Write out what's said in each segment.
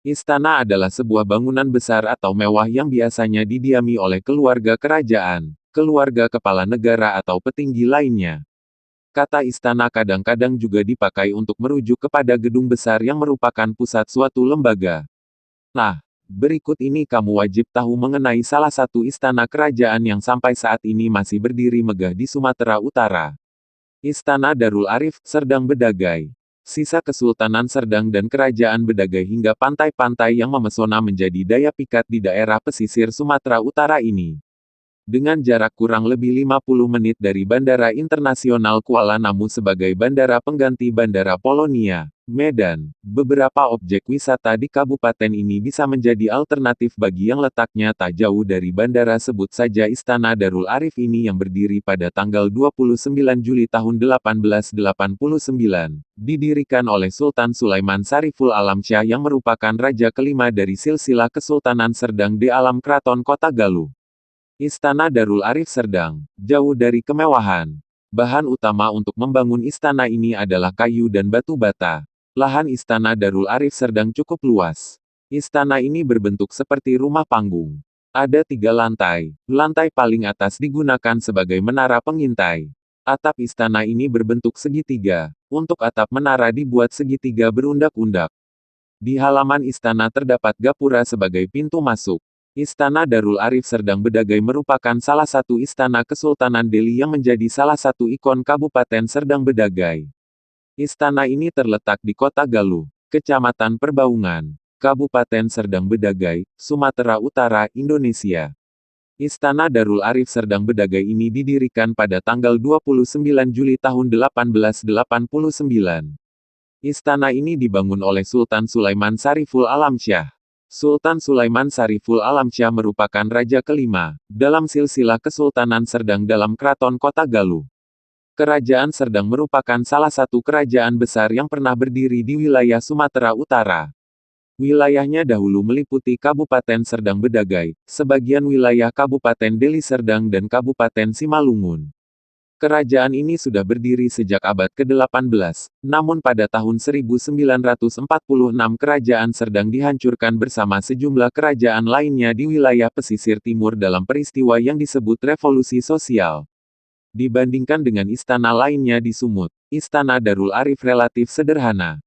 Istana adalah sebuah bangunan besar atau mewah yang biasanya didiami oleh keluarga kerajaan, keluarga kepala negara atau petinggi lainnya. Kata istana kadang-kadang juga dipakai untuk merujuk kepada gedung besar yang merupakan pusat suatu lembaga. Nah, berikut ini kamu wajib tahu mengenai salah satu istana kerajaan yang sampai saat ini masih berdiri megah di Sumatera Utara. Istana Darul Arif, Serdang Bedagai. Sisa Kesultanan Serdang dan Kerajaan Bedagai hingga pantai-pantai yang memesona menjadi daya pikat di daerah pesisir Sumatera Utara ini. Dengan jarak kurang lebih 50 menit dari Bandara Internasional Kuala Namu sebagai bandara pengganti Bandara Polonia, Medan, beberapa objek wisata di kabupaten ini bisa menjadi alternatif bagi yang letaknya tak jauh dari bandara. Sebut saja Istana Darul Arif ini yang berdiri pada tanggal 29 Juli tahun 1889, didirikan oleh Sultan Sulaiman Sariful Alam Syah yang merupakan raja kelima dari silsilah Kesultanan Serdang di Alam Keraton Kota Galuh. Istana Darul Arif Serdang, jauh dari kemewahan. Bahan utama untuk membangun istana ini adalah kayu dan batu bata. Lahan Istana Darul Arif Serdang cukup luas. Istana ini berbentuk seperti rumah panggung. Ada 3 lantai. Lantai paling atas digunakan sebagai menara pengintai. Atap istana ini berbentuk segitiga. Untuk atap menara dibuat segitiga berundak-undak. Di halaman istana terdapat gapura sebagai pintu masuk. Istana Darul Arif Serdang Bedagai merupakan salah satu istana Kesultanan Delhi yang menjadi salah satu ikon Kabupaten Serdang Bedagai. Istana ini terletak di Kota Galuh, Kecamatan Perbaungan, Kabupaten Serdang Bedagai, Sumatera Utara, Indonesia. Istana Darul Arif Serdang Bedagai ini didirikan pada tanggal 29 Juli tahun 1889. Istana ini dibangun oleh Sultan Sulaiman Sariful Alam Syah. Sultan Sulaiman Sariful Alam Syah merupakan raja kelima, dalam silsilah Kesultanan Serdang dalam Keraton Kota Galuh. Kerajaan Serdang merupakan salah satu kerajaan besar yang pernah berdiri di wilayah Sumatera Utara. Wilayahnya dahulu meliputi Kabupaten Serdang Bedagai, sebagian wilayah Kabupaten Deli Serdang dan Kabupaten Simalungun. Kerajaan ini sudah berdiri sejak abad ke-18, namun pada tahun 1946 Kerajaan Serdang dihancurkan bersama sejumlah kerajaan lainnya di wilayah pesisir timur dalam peristiwa yang disebut revolusi sosial. Dibandingkan dengan istana lainnya di Sumut, Istana Darul Arif relatif sederhana.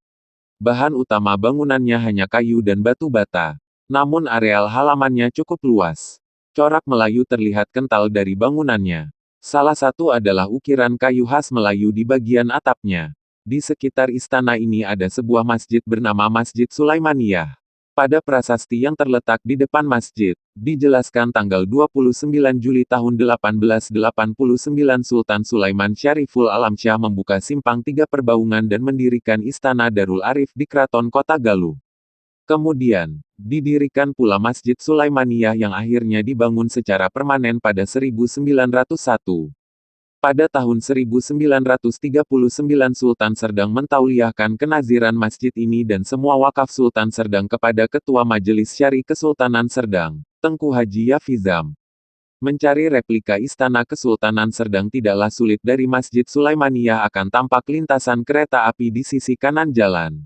Bahan utama bangunannya hanya kayu dan batu bata. Namun areal halamannya cukup luas. Corak Melayu terlihat kental dari bangunannya. Salah satu adalah ukiran kayu khas Melayu di bagian atapnya. Di sekitar istana ini ada sebuah masjid bernama Masjid Sulaimaniyah. Pada prasasti yang terletak di depan masjid, dijelaskan tanggal 29 Juli tahun 1889 Sultan Sulaiman Syariful Alam Syah membuka simpang 3 Perbaungan dan mendirikan Istana Darul Arif di Keraton Kota Galuh. Kemudian, didirikan pula Masjid Sulaimaniyah yang akhirnya dibangun secara permanen pada 1901. Pada tahun 1939 Sultan Serdang mentauliahkan kenaziran masjid ini dan semua wakaf Sultan Serdang kepada Ketua Majelis Syari Kesultanan Serdang, Tengku Haji Yafizam. Mencari replika Istana Kesultanan Serdang tidaklah sulit. Dari Masjid Sulaimaniyah akan tampak lintasan kereta api di sisi kanan jalan.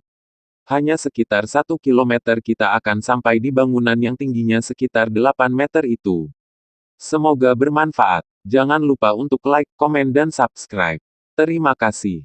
Hanya sekitar 1 kilometer kita akan sampai di bangunan yang tingginya sekitar 8 meter itu. Semoga bermanfaat. Jangan lupa untuk like, komen dan subscribe. Terima kasih.